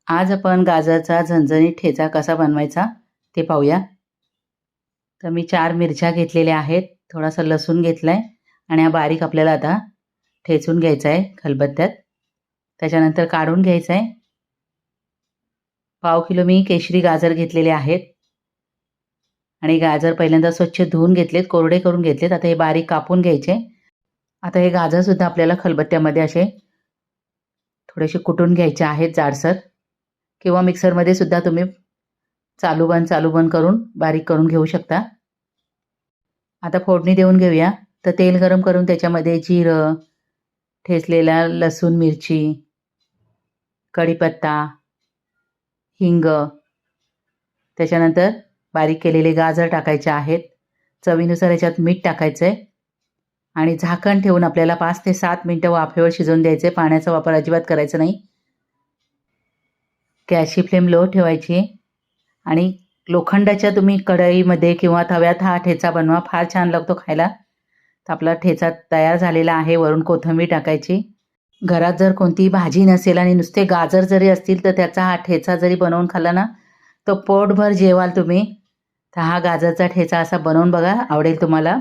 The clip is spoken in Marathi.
आज आपण गाजरचा झणझणीत ठेचा कसा बनवायचा ते पाहूया. तर मी 4 मिरच्या घेतलेल्या आहेत, थोडासा लसूण घेतलाय आणि हा बारीक आपल्याला आता ठेचून घ्यायचा आहे खलबत्त्यात. त्याच्यानंतर काढून घ्यायचं आहे. पाव किलो मी केशरी गाजर घेतलेले आहेत आणि गाजर पहिल्यांदा स्वच्छ धुवून घेतलेत, कोरडे करून घेतलेत. आता हे बारीक कापून घ्यायचे. आता हे गाजर सुद्धा आपल्याला खलबत्त्यामध्ये असे थोडेसे कुटून घ्यायचे आहेत जाडसर, किंवा मिक्सरमध्ये सुद्धा तुम्ही चालू बंद करून बारीक करून घेऊ शकता. आता फोडणी देऊन घेऊया. तर तेल गरम करून त्याच्यामध्ये जिरं, ठेचलेला लसूण मिरची, कढीपत्ता, हिंग, त्याच्यानंतर बारीक केलेले गाजर टाकायचे आहेत. चवीनुसार याच्यात मीठ टाकायचं आहे आणि झाकण ठेवून आपल्याला 5 ते 7 मिनटं वाफेवर शिजवून द्यायचे. पाण्याचा वापर अजिबात करायचा नाही. गॅसची फ्लेम लो ठेवायची आणि लोखंडाच्या तुम्ही कढईमध्ये किंवा तव्यात हा ठेचा बनवा, फार छान लागतो खायला. तर आपला ठेचा तयार झालेला आहे. वरून कोथिंबीर टाकायची. घरात जर कोणतीही भाजी नसेल आणि नुसते गाजर जरी असतील तर त्याचा हा ठेचा जरी बनवून खाल्ला ना तो पोटभर जेवाल तुम्ही. तर हा गाजरचा ठेचा असा बनवून बघा, आवडेल तुम्हाला.